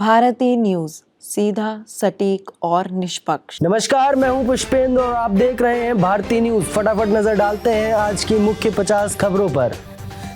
Bharti news, सीधा, सटीक और निष्पक्ष। नमस्कार, मैं हूं पुष्पेंद्र और आप देख रहे हैं भारती न्यूज। फटाफट नजर डालते हैं आज की मुख्य 50 खबरों पर।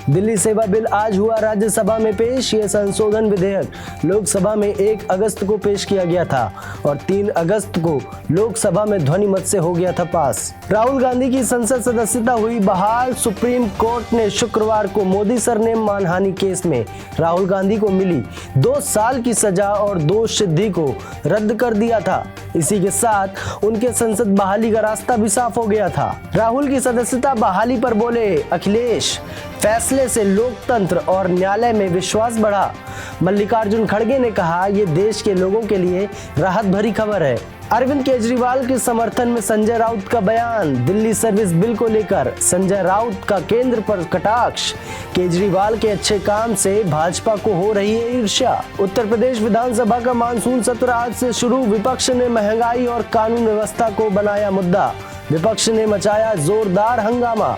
दिल्ली सेवा बिल आज हुआ राज्यसभा में पेश। यह संशोधन विधेयक लोकसभा में 1 अगस्त को पेश किया गया था और 3 अगस्त को लोकसभा में ध्वनि मत से हो गया था पास। राहुल गांधी की संसद सदस्यता हुई बहाल। सुप्रीम कोर्ट ने शुक्रवार को मोदी सरनेम मानहानि केस में राहुल गांधी को मिली 2 साल की सजा और दोष सिद्धि को रद्द कर दिया था। इसी के साथ उनके संसद बहाली का रास्ता भी साफ हो गया था। राहुल की सदस्यता बहाली पर बोले अखिलेश, फैसले से लोकतंत्र और न्यायालय में विश्वास बढ़ा। मल्लिकार्जुन खड़गे ने कहा, ये देश के लोगों के लिए राहत भरी खबर है। अरविंद केजरीवाल के समर्थन में संजय राउत का बयान। दिल्ली सर्विस बिल को लेकर संजय राउत का केंद्र पर कटाक्ष। केजरीवाल के अच्छे काम से भाजपा को हो रही है ईर्ष्या। उत्तर प्रदेश विधानसभा का मानसून सत्र आज से शुरू। विपक्ष ने महंगाई और कानून व्यवस्था को बनाया मुद्दा। विपक्ष ने मचाया जोरदार हंगामा।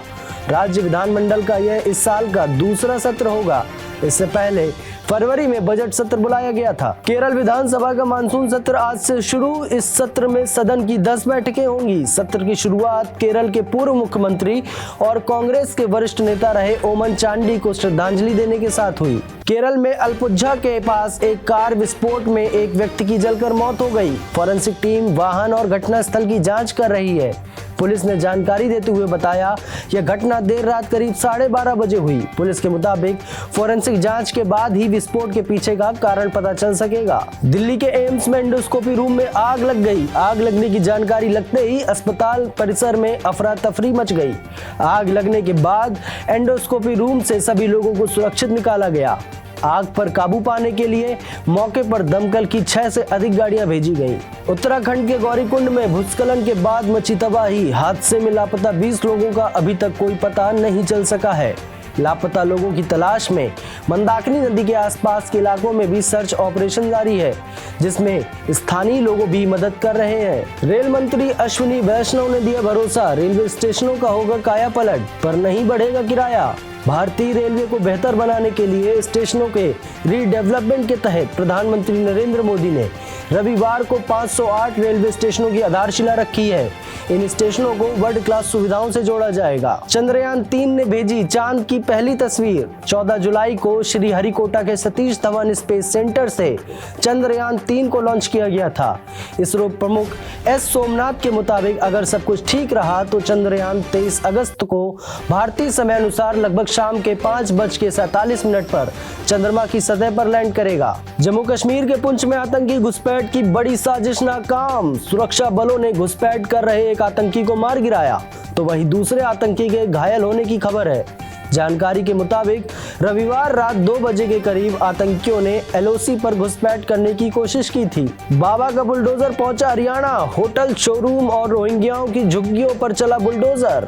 राज्य विधानमंडल का यह इस साल का दूसरा सत्र होगा। इससे पहले फरवरी में बजट सत्र बुलाया गया था। केरल विधानसभा का मानसून सत्र आज से शुरू। इस सत्र में सदन की 10 बैठकें होंगी। सत्र की शुरुआत केरल के पूर्व मुख्यमंत्री और कांग्रेस के वरिष्ठ नेता रहे ओमन चांडी को श्रद्धांजलि देने के साथ हुई। केरल में अल्पुझा के पास एक कार विस्फोट में एक व्यक्ति की जलकर मौत हो गई। फॉरेंसिक टीम वाहन और घटनास्थल की जांच कर रही है। पुलिस ने जानकारी देते हुए बताया, यह घटना देर रात करीब 12:30 बजे हुई। पुलिस के मुताबिक फोरेंसिक जांच के बाद ही विस्फोट के पीछे का कारण पता चल सकेगा। दिल्ली के एम्स में एंडोस्कोपी रूम में आग लग गई। आग लगने की जानकारी लगते ही अस्पताल परिसर में अफरा तफरी मच गई। आग लगने के बाद एंडोस्कोपी रूम से सभी लोगों को सुरक्षित निकाला गया। आग पर काबू पाने के लिए मौके पर दमकल की 6 से अधिक गाड़ियां भेजी गई। उत्तराखंड के गौरीकुंड में भूस्खलन के बाद मची तबाही। हादसे में लापता 20 लोगों का अभी तक कोई पता नहीं चल सका है। लापता लोगों की तलाश में मंदाकिनी नदी के आसपास के इलाकों में भी सर्च ऑपरेशन जारी है, जिसमें स्थानीय लोग भी मदद कर रहे हैं। रेल मंत्री अश्विनी वैष्णव ने दिया भरोसा, रेलवे स्टेशनों का होगा कायापलट, पर नहीं बढ़ेगा किराया। भारतीय रेलवे को बेहतर बनाने के लिए स्टेशनों के रीडेवलपमेंट के तहत प्रधानमंत्री नरेंद्र मोदी ने रविवार को 508 रेलवे स्टेशनों की आधारशिला रखी है। इन स्टेशनों को वर्ल्ड क्लास सुविधाओं से जोड़ा जाएगा। चंद्रयान 3 ने भेजी चांद की पहली तस्वीर। 14 जुलाई को श्रीहरिकोटा के सतीश धवन स्पेस सेंटर से चंद्रयान 3 को लॉन्च किया गया था। इसरो प्रमुख एस सोमनाथ के मुताबिक अगर सब कुछ ठीक रहा तो चंद्रयान 23 अगस्त को भारतीय समय अनुसार लगभग शाम के 5:47 पर चंद्रमा की सतह पर लैंड करेगा। जम्मू कश्मीर के पुंछ में आतंकी घुसपैठ की बड़ी साजिश नाकाम। सुरक्षा बलों ने घुसपैठ कर रहे एक आतंकी को मार गिराया, तो वहीं दूसरे आतंकी के घायल होने की खबर है। जानकारी के मुताबिक रविवार रात 2 बजे के करीब आतंकियों ने एलओसी पर घुसपैठ करने की कोशिश की थी। बाबा का बुलडोजर पहुंचा हरियाणा। होटल, शोरूम और रोहिंग्याओं की झुग्गियों पर चला बुलडोजर।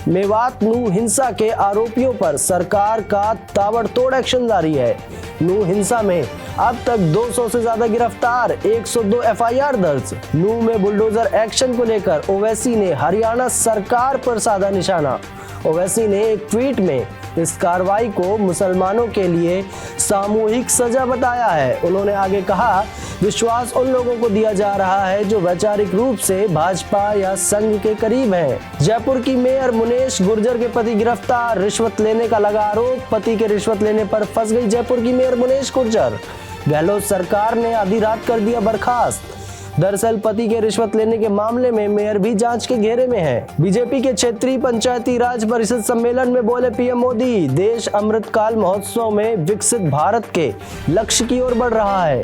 मेवात नू हिंसा के आरोपियों पर सरकार का ताबड़तोड़ एक्शन जारी है। नू हिंसा में अब तक 200 से ज्यादा गिरफ्तार, 102 एफआईआर दर्ज। नू में बुलडोजर एक्शन को लेकर ओवैसी ने हरियाणा सरकार पर साधा निशाना। ओवैसी ने एक ट्वीट में इस कार्रवाई को मुसलमानों के लिए सामूहिक सजा बताया है। उन्होंने आगे कहा, विश्वास उन लोगों को दिया जा रहा है जो वैचारिक रूप से भाजपा या संघ के करीब हैं। जयपुर की मेयर मुनेश गुर्जर के पति गिरफ्तार। रिश्वत लेने का लगा आरोप। पति के रिश्वत लेने पर फंस गई जयपुर की मेयर मुनेश गुर्जर। गहलोत सरकार ने आधी रात कर दिया बर्खास्त। दरअसल पति के रिश्वत लेने के मामले में मेयर भी जांच के घेरे में है। बीजेपी के क्षेत्रीय पंचायती राज परिषद सम्मेलन में बोले पीएम मोदी, देश अमृतकाल महोत्सव में विकसित भारत के लक्ष्य की ओर बढ़ रहा है।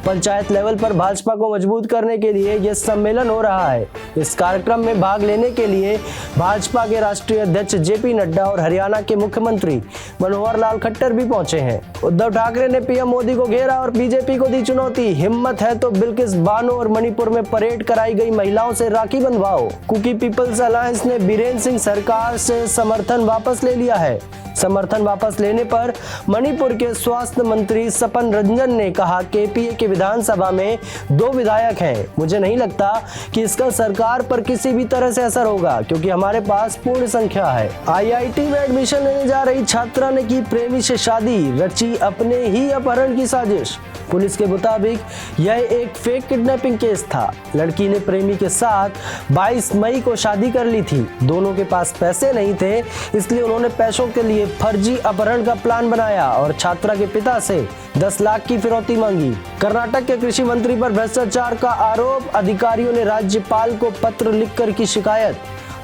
पंचायत लेवल पर भाजपा को मजबूत करने के लिए यह सम्मेलन हो रहा है। इस कार्यक्रम में भाग लेने के लिए भाजपा के राष्ट्रीय अध्यक्ष जेपी नड्डा और हरियाणा के मुख्यमंत्री मनोहर लाल खट्टर भी पहुंचे हैं। उद्धव ठाकरे ने पीएम मोदी को घेरा और बीजेपी को दी चुनौती। हिम्मत है तो बिल्किस बानो और मणिपुर में परेड कराई गई महिलाओं से राखी बंधवाओ। कुकी पीपल्स अलायंस ने बीरेन सिंह सरकार से समर्थन वापस ले लिया है। समर्थन वापस लेने पर मणिपुर के स्वास्थ्य मंत्री सपन रंजन ने कहा, केपीए के विधानसभा में 2 विधायक हैं। मुझे नहीं लगता कि इसका सरकार पर किसी भी तरह से असर होगा, क्योंकि हमारे पास पूर्ण संख्या है। आईआईटी में एडमिशन लेने जा रही छात्रा ने की प्रेमी से शादी, रची अपने ही अपहरण की साजिश। पुलिस के मुताबिक यह एक फेक किडनैपिंग केस था। लड़की ने प्रेमी के साथ 22 मई को शादी कर ली थी। दोनों के पास पैसे नहीं थे, इसलिए उन्होंने पैसों के लिए फर्जी अपहरण का प्लान बनाया और छात्रा के पिता से 10 लाख की फिरौती मांगी। कर्नाटक के कृषि मंत्री पर भ्रष्टाचार का आरोप, अधिकारियों ने राज्यपाल को पत्र लिखकर की शिकायत।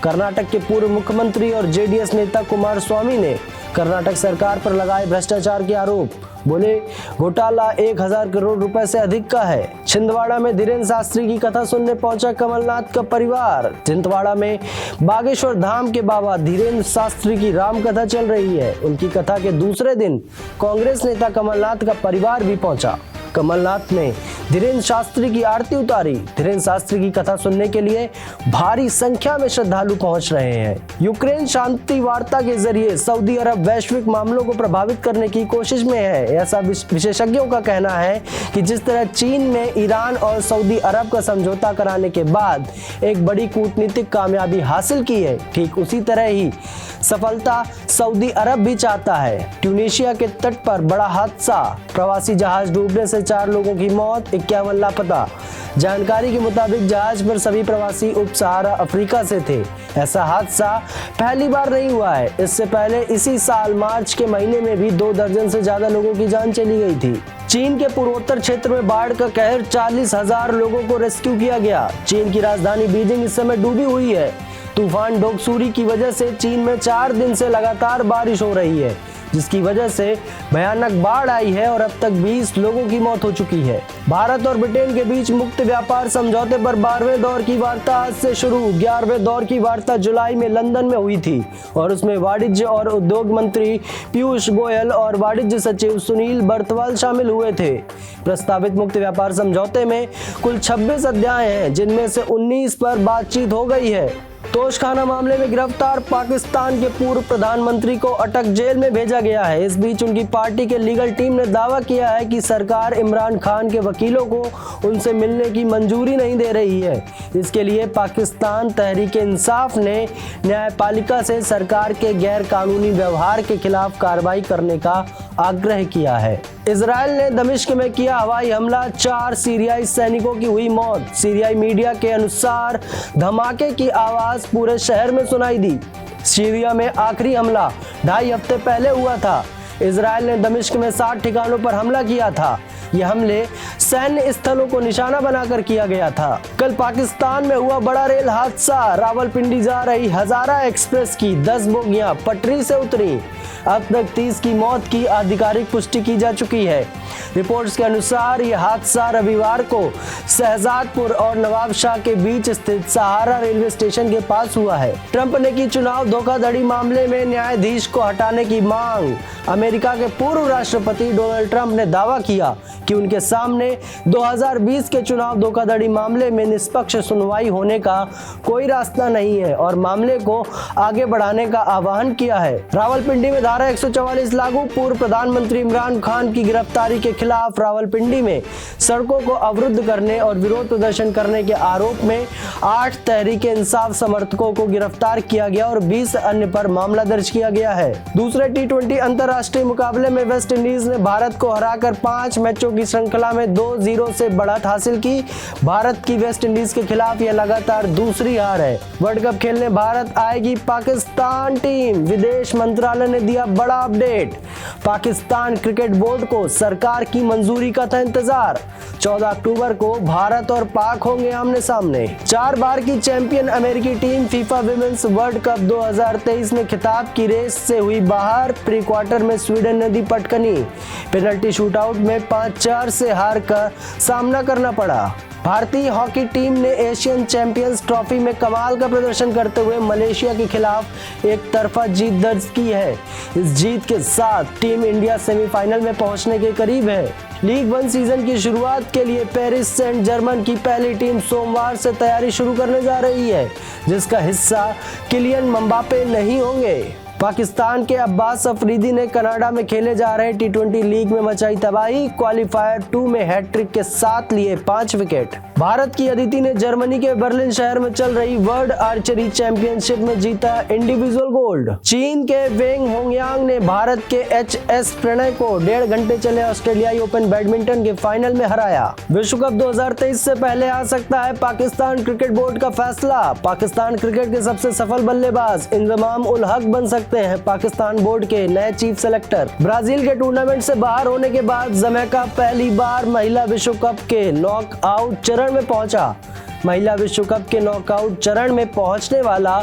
कर्नाटक के पूर्व मुख्यमंत्री और जेडीएस नेता कुमारस्वामी ने कर्नाटक सरकार पर लगाए भ्रष्टाचार के आरोप। बोले, घोटाला 1000 करोड़ रुपए से अधिक का है। छिंदवाड़ा में धीरेन्द्र शास्त्री की कथा सुनने पहुंचा कमलनाथ का परिवार। छिंदवाड़ा में बागेश्वर धाम के बाबा धीरेन्द्र शास्त्री की राम कथा चल रही है। उनकी कथा के दूसरे दिन कांग्रेस नेता कमलनाथ का परिवार भी पहुंचा। कमलनाथ ने धीरेन्द्र शास्त्री की आरती उतारी। धीरेन्द्र शास्त्री की कथा सुनने के लिए भारी संख्या में श्रद्धालु पहुंच रहे हैं। यूक्रेन शांति वार्ता के जरिए सऊदी अरब वैश्विक मामलों को प्रभावित करने की कोशिश में है। ऐसा विशेषज्ञों का कहना है कि जिस तरह चीन ने ईरान और सऊदी अरब का समझौता कराने के बाद एक बड़ी कूटनीतिक कामयाबी हासिल की है, ठीक उसी तरह ही सफलता सऊदी अरब भी चाहता है। ट्यूनीशिया के तट पर बड़ा हादसा, प्रवासी जहाज डूबने से 4 लोगों की मौत, 51 लापता। जानकारी के मुताबिक जहाज पर सभी प्रवासी उप सहारा अफ्रीका से थे। ऐसा हादसा पहली बार नहीं हुआ है। इससे पहले इसी साल मार्च के महीने में भी 2 दर्जन से ज्यादा लोगों की जान चली गई थी। चीन के पूर्वोत्तर क्षेत्र में बाढ़ का कहर, 40,000 लोगों को रेस्क्यू किया गया। चीन की राजधानी बीजिंग इस समय डूबी हुई है। तूफान डोगसुरी की वजह से चीन में 4 दिन से लगातार बारिश हो रही है, जिसकी वजह से भयानक बाढ़ आई है और अब तक 20 लोगों की मौत हो चुकी है। भारत और ब्रिटेन के बीच मुक्त व्यापार समझौते पर 12वें दौर की वार्ता आज से शुरू। 11वें दौर की वार्ता जुलाई में लंदन में हुई थी और उसमें वाणिज्य और उद्योग मंत्री पीयूष गोयल और वाणिज्य सचिव सुनील बर्तवाल शामिल हुए थे। प्रस्तावित मुक्त व्यापार समझौते में कुल 26 अध्याय हैं, जिनमें से 19 पर बातचीत हो गई है। तोशखाना मामले में गिरफ्तार पाकिस्तान के पूर्व प्रधानमंत्री को अटक जेल में भेजा गया है। इस बीच उनकी पार्टी के लीगल टीम ने दावा किया है कि सरकार इमरान खान के वकीलों को उनसे मिलने की मंजूरी नहीं दे रही है। इसके लिए पाकिस्तान तहरीक इंसाफ ने न्यायपालिका से सरकार के गैर कानूनी व्यवहार के खिलाफ कार्रवाई करने का आग्रह किया है। इजराइल ने दमिश्क में किया हवाई हमला, 4 सीरियाई सैनिकों की हुई मौत। सीरियाई मीडिया के अनुसार धमाके की आवाज पूरे शहर में सुनाई दी। सीरिया में आखिरी हमला 2.5 हफ्ते पहले हुआ था। इजराइल ने दमिश्क में 60 ठिकानों पर हमला किया था। ये हमले सैन्य स्थलों को निशाना बनाकर किया गया था। कल पाकिस्तान में हुआ बड़ा रेल हादसा। रावलपिंडी जा रही हजारा एक्सप्रेस की 10 बोगियां पटरी से उतरी। अब तक 30 की मौत की आधिकारिक पुष्टि की जा चुकी है। रिपोर्ट्स के अनुसार यह हादसा रविवार को शहजादपुर और नवाबशाह के बीच स्थित सहारा रेलवे स्टेशन के पास हुआ है। ट्रंप ने की चुनाव धोखाधड़ी मामले में न्यायाधीश को हटाने की मांग। अमेरिका के पूर्व राष्ट्रपति डोनाल्ड ट्रंप ने दावा किया कि उनके सामने 2020 के चुनाव धोखाधड़ी मामले में निष्पक्ष सुनवाई होने का कोई रास्ता नहीं है और मामले को आगे बढ़ाने का आह्वान किया है। रावलपिंडी में धारा 144 लागू। पूर्व प्रधानमंत्री इमरान खान की गिरफ्तारी के खिलाफ रावलपिंडी में सड़कों को अवरुद्ध करने और विरोध प्रदर्शन करने के आरोप में 8 तहरीक इंसाफ समर्थकों को गिरफ्तार किया गया और 20 अन्य पर मामला दर्ज किया गया है। दूसरे T20 अंतर्राष्ट्रीय मुकाबले में वेस्ट इंडीज ने भारत को हराकर 5 मैचों की श्रृंखला में 2-0 से बढ़त हासिल की। भारत की वेस्ट इंडीज के खिलाफ यह लगातार दूसरी हार है। वर्ल्ड कप खेलने भारत आएगी पाकिस्तान टीम। विदेश मंत्रालय ने दिया बड़ा अपडेट। पाकिस्तान क्रिकेट बोर्ड को सरकार की मंजूरी का था इंतजार। 14 अक्टूबर को भारत और पाक होंगे आमने सामने। 4 बार की चैंपियन अमेरिकी team FIFA women's world cup 2023 में खिताब की रेस से हुई बाहर। प्री क्वार्टर में स्वीडन ने दी पटकनी। पेनल्टी शूटआउट में 5-4 से हार कर का सामना करना पड़ा। भारतीय हॉकी टीम ने एशियन चैंपियंस ट्रॉफी में कमाल का प्रदर्शन करते हुए मलेशिया के खिलाफ एक तरफा जीत दर्ज की है। इस जीत के साथ टीम इंडिया सेमीफाइनल में पहुंचने के करीब है। लीग 1 सीजन की शुरुआत के लिए पेरिस सेंट जर्मन की पहली टीम सोमवार से तैयारी शुरू करने जा रही है, जिसका हिस्सा किलियन एम्बापे नहीं होंगे। पाकिस्तान के अब्बास अफरीदी ने कनाडा में खेले जा रहे T20 लीग में मचाई तबाही। क्वालीफायर 2 में हैट्रिक के साथ लिए 5 विकेट। भारत की अदिति ने जर्मनी के बर्लिन शहर में चल रही वर्ल्ड आर्चरी चैंपियनशिप में जीता इंडिविजुअल गोल्ड। चीन के वेंग होंगयांग ने भारत के HS प्रणय को 1.5 घंटे चले ऑस्ट्रेलियाई ओपन बैडमिंटन के फाइनल में हराया। विश्व कप 2023 से पहले आ सकता है पाकिस्तान क्रिकेट बोर्ड का फैसला। पाकिस्तान क्रिकेट के सबसे सफल बल्लेबाज इंजमाम उल हक बन सकते हैं पाकिस्तान बोर्ड के नए चीफ सेलेक्टर। ब्राजील के टूर्नामेंट से बाहर होने के बाद जमैका पहली बार महिला विश्व कप के नॉकआउट चरण में पहुंचा। महिला विश्व कप के नॉकआउट चरण में पहुंचने वाला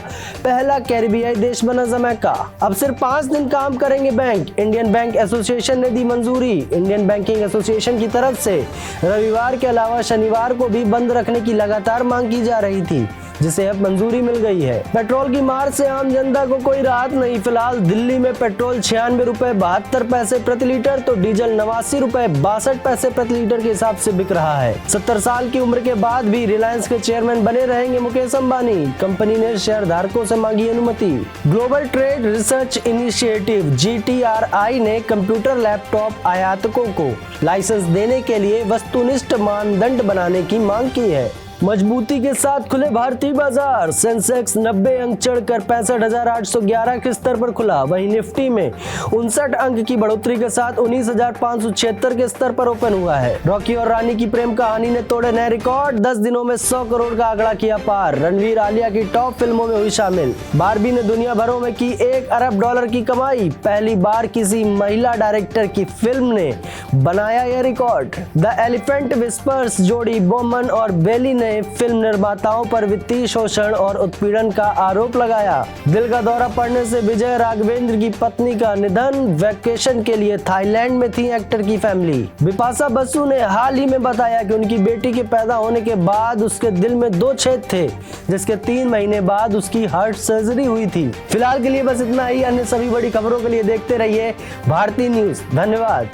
पहला कैरिबियाई देश बना जमैका। अब सिर्फ 5 दिन काम करेंगे बैंक। इंडियन बैंक एसोसिएशन ने दी मंजूरी। इंडियन बैंकिंग एसोसिएशन की तरफ से रविवार के अलावा शनिवार को भी बंद रखने की लगातार मांग की जा रही थी, जिसे अब मंजूरी मिल गई है। पेट्रोल की मार से आम जनता को कोई राहत नहीं। फिलहाल दिल्ली में पेट्रोल 96 रुपए 72 पैसे प्रति लीटर तो डीजल 89 रुपए 62 पैसे प्रति लीटर के हिसाब से बिक रहा है। 70 साल की उम्र के बाद भी रिलायंस के चेयरमैन बने रहेंगे मुकेश अंबानी। कंपनी ने शेयर धारकों से मांगी अनुमति। Global trade research initiative GTRI ने कंप्यूटर लैपटॉप आयातकों को लाइसेंस देने के लिए वस्तुनिष्ठ मानदंड बनाने की मांग की है। मजबूती के साथ खुले भारतीय बाजार। सेंसेक्स 90 अंक चढ़कर 65,811 के स्तर पर खुला। वहीं निफ्टी में 59 अंक की बढ़ोतरी के साथ 19,576 के स्तर पर ओपन हुआ है। रॉकी और रानी की प्रेम कहानी ने तोड़े नए रिकॉर्ड। 10 दिनों में 100 करोड़ का आंकड़ा किया पार। रणवीर आलिया की टॉप फिल्मों में हुई शामिल। बार्बी ने दुनिया भरों में की $1 अरब की कमाई। पहली बार किसी महिला डायरेक्टर की फिल्म ने बनाया यह रिकॉर्ड। द एलिफेंट विस्पर्स जोड़ी बोमन और बेली ने फिल्म निर्माताओं पर वित्तीय शोषण और उत्पीड़न का आरोप लगाया। दिल का दौरा पड़ने से विजय राघवेंद्र की पत्नी का निधन। वैकेशन के लिए थाईलैंड में थी एक्टर की फैमिली। बिपाशा बसु ने हाल ही में बताया कि उनकी बेटी के पैदा होने के बाद उसके दिल में 2 छेद थे, जिसके 3 महीने बाद उसकी हार्ट सर्जरी हुई थी। फिलहाल के लिए बस इतना ही। अन्य सभी बड़ी खबरों के लिए देखते रहिए भारती न्यूज। धन्यवाद।